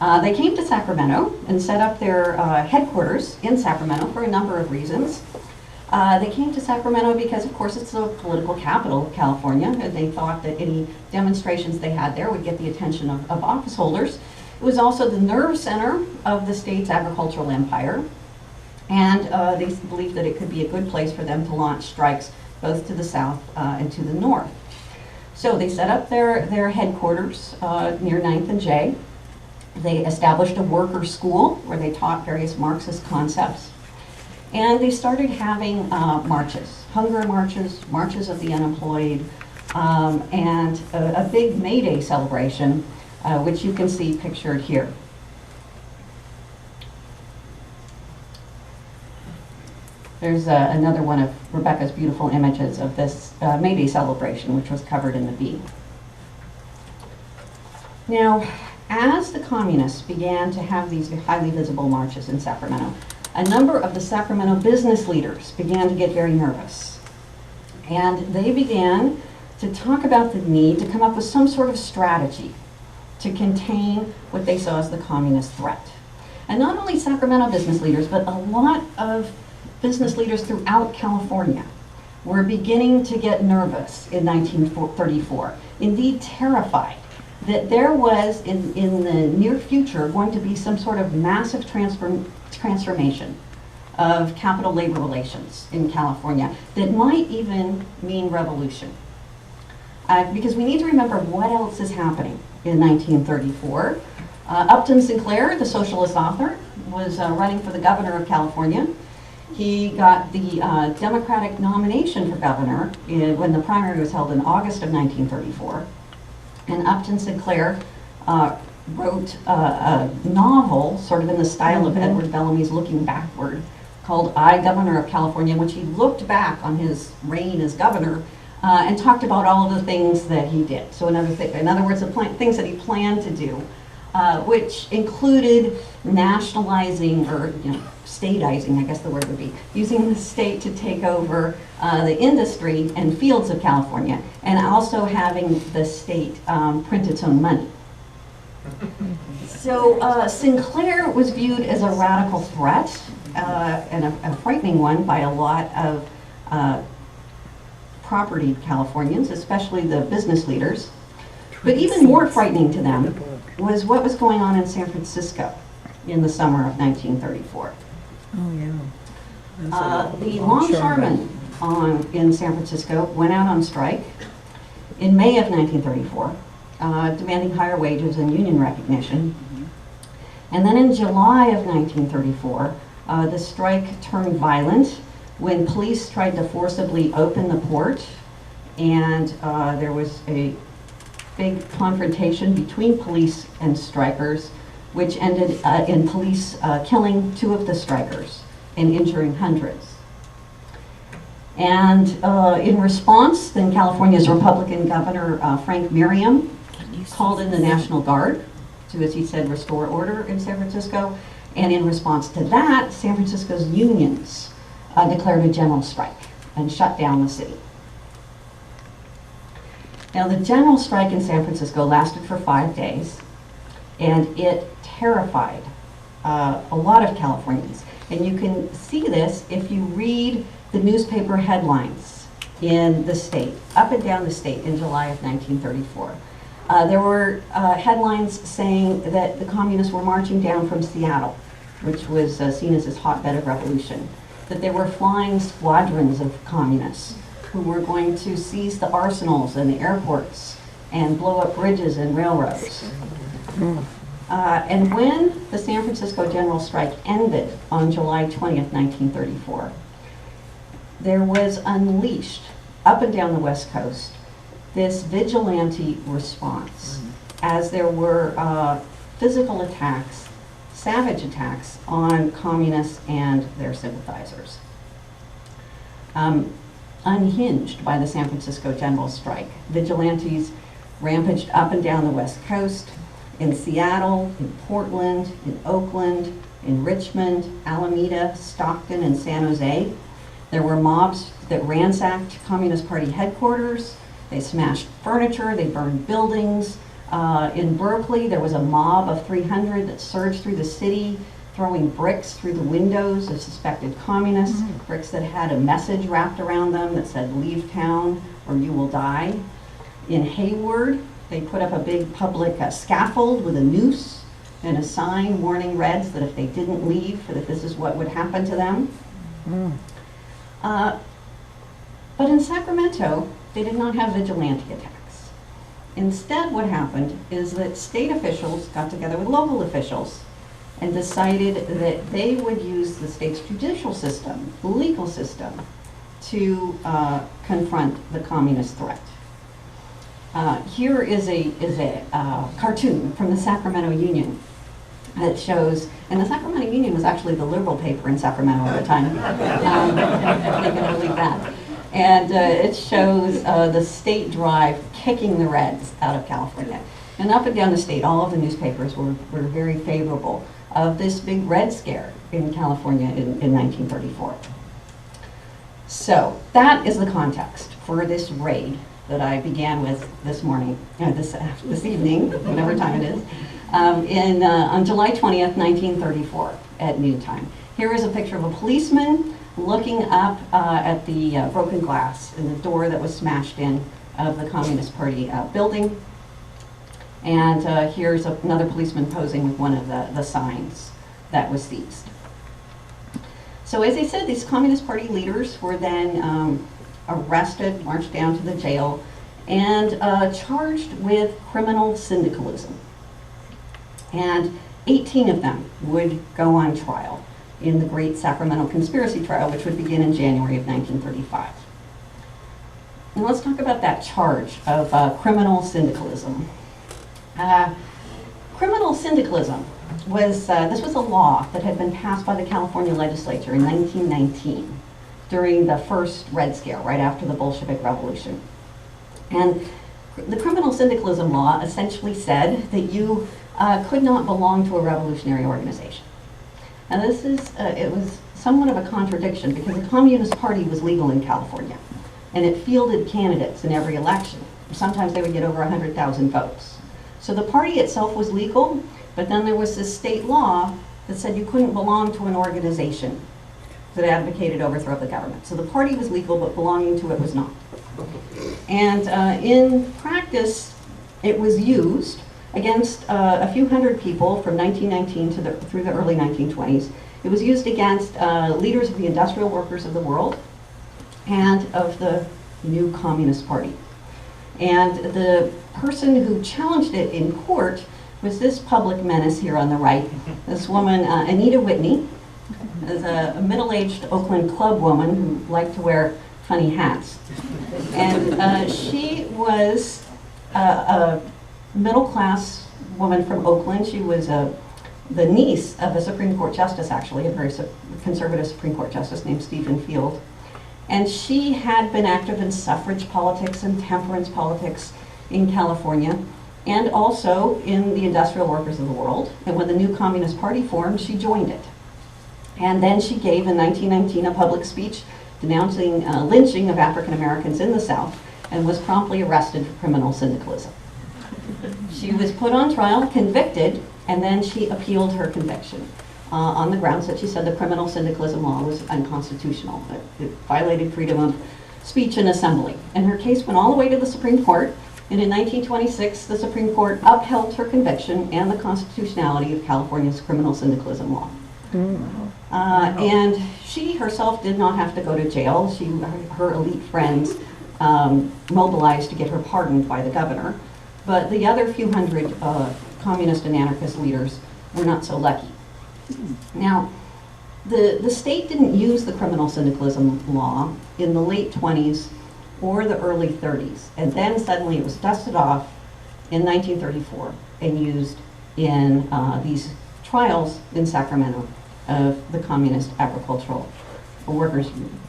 They came to Sacramento and set up their headquarters in Sacramento for a number of reasons. They came to Sacramento because, of course, it's the political capital of California, and they thought that any demonstrations they had there would get the attention of office holders. It was also the nerve center of the state's agricultural empire, and they believed that it could be a good place for them to launch strikes both to the south and to the north. So they set up their headquarters near 9th and J. They established a worker school where they taught various Marxist concepts. And they started having marches, hunger marches, marches of the unemployed, and a big May Day celebration, which you can see pictured here. There's another one of Rebecca's beautiful images of this May Day celebration, which was covered in the Bee. Now, as the communists began to have these highly visible marches in Sacramento, a number of the Sacramento business leaders began to get very nervous. And they began to talk about the need to come up with some sort of strategy to contain what they saw as the communist threat. And not only Sacramento business leaders, but a lot of business leaders throughout California were beginning to get nervous in 1934, indeed terrified that there was, in the near future, going to be some sort of massive transformation of capital labor relations in California that might even mean revolution. Because we need to remember what else is happening in 1934. Upton Sinclair, the socialist author, was running for the governor of California. He got the Democratic nomination for governor when the primary was held in August of 1934. And Upton Sinclair wrote a novel, sort of in the style of Edward Bellamy's Looking Backward, called I, Governor of California, in which he looked back on his reign as governor and talked about all of the things that he did. So in other words, the things that he planned to do, which included nationalizing, or statizing, I guess the word would be, using the state to take over the industry and fields of California, and also having the state print its own money. So Sinclair was viewed as a radical threat and a frightening one by a lot of property Californians, especially the business leaders. But even more frightening to them was what was going on in San Francisco in the summer of 1934. Oh, yeah. The longshoremen in San Francisco went out on strike in May of 1934, demanding higher wages and union recognition. And then in July of 1934, the strike turned violent when police tried to forcibly open the port, and there was a big confrontation between police and strikers, which ended in police killing 2 of the strikers and injuring hundreds. And in response, then California's Republican Governor Frank Merriam called in the National Guard to, as he said, restore order in San Francisco. And in response to that, San Francisco's unions declared a general strike and shut down the city. Now, the general strike in San Francisco lasted for 5 days, and it terrified a lot of Californians. And you can see this if you read the newspaper headlines in the state, up and down the state in July of 1934. There were headlines saying that the communists were marching down from Seattle, which was seen as this hotbed of revolution, that there were flying squadrons of communists who were going to seize the arsenals and the airports and blow up bridges and railroads. And when the San Francisco general strike ended on July 20th, 1934, there was unleashed up and down the West Coast this vigilante response, as there were physical attacks, savage attacks on communists and their sympathizers. Unhinged by the San Francisco general strike, vigilantes rampaged up and down the West Coast, in Seattle, in Portland, in Oakland, in Richmond, Alameda, Stockton, and San Jose. There were mobs that ransacked Communist Party headquarters. They smashed furniture, they burned buildings, In Berkeley, there was a mob of 300 that surged through the city, throwing bricks through the windows of suspected communists, bricks that had a message wrapped around them that said, "Leave town or you will die." In Hayward, they put up a big public scaffold with a noose and a sign warning Reds that if they didn't leave, that this is what would happen to them. But in Sacramento, they did not have vigilante attacks. Instead, what happened is that state officials got together with local officials and decided that they would use the state's judicial system, the legal system, to confront the communist threat. Here is a cartoon from the Sacramento Union that shows, and the Sacramento Union was actually the liberal paper in Sacramento at the time. You can believe that. And it shows the state drive kicking the Reds out of California. And up and down the state, all of the newspapers were very favorable of this big Red scare in California in 1934. So that is the context for this raid that I began with this morning, this evening, whatever time it is, on July 20th, 1934 at noontime. Here is a picture of a policeman looking up at the broken glass in the door that was smashed in of the Communist Party building. And here's another policeman posing with one of the signs that was seized. So as I said, these Communist Party leaders were then arrested, marched down to the jail, and charged with criminal syndicalism. And 18 of them would go on trial in the Great Sacramento Conspiracy Trial, which would begin in January of 1935. And let's talk about that charge of criminal syndicalism. Criminal syndicalism was, this was a law that had been passed by the California legislature in 1919 during the first Red Scare, right after the Bolshevik Revolution. And the criminal syndicalism law essentially said that you could not belong to a revolutionary organization. And this is, it was somewhat of a contradiction because the Communist Party was legal in California and it fielded candidates in every election. Sometimes they would get over 100,000 votes. So the party itself was legal, but then there was this state law that said you couldn't belong to an organization that advocated overthrow of the government. So the party was legal, but belonging to it was not. And in practice, it was used against a few hundred people from 1919 through the early 1920s. It was used against leaders of the industrial workers of the world and of the new Communist Party. And the person who challenged it in court was this public menace here on the right. This woman, Anita Whitney, is a middle-aged Oakland club woman who liked to wear funny hats. And she was a middle-class woman from Oakland. She was the niece of a Supreme Court justice, actually, a very conservative Supreme Court justice named Stephen Field. And she had been active in suffrage politics and temperance politics in California, and also in the industrial workers of the world. And when the new Communist Party formed, she joined it. And then she gave in 1919 a public speech denouncing lynching of African Americans in the South and was promptly arrested for criminal syndicalism. She was put on trial, convicted, and then she appealed her conviction on the grounds that she said the criminal syndicalism law was unconstitutional. It violated freedom of speech and assembly. And her case went all the way to the Supreme Court, and in 1926, the Supreme Court upheld her conviction and the constitutionality of California's criminal syndicalism law. And she herself did not have to go to jail. Her elite friends mobilized to get her pardoned by the governor. But the other few hundred communist and anarchist leaders were not so lucky. Now, the state didn't use the criminal syndicalism law in the late 20s or the early 30s. And then suddenly it was dusted off in 1934 and used in these trials in Sacramento of the Communist Agricultural Workers Union.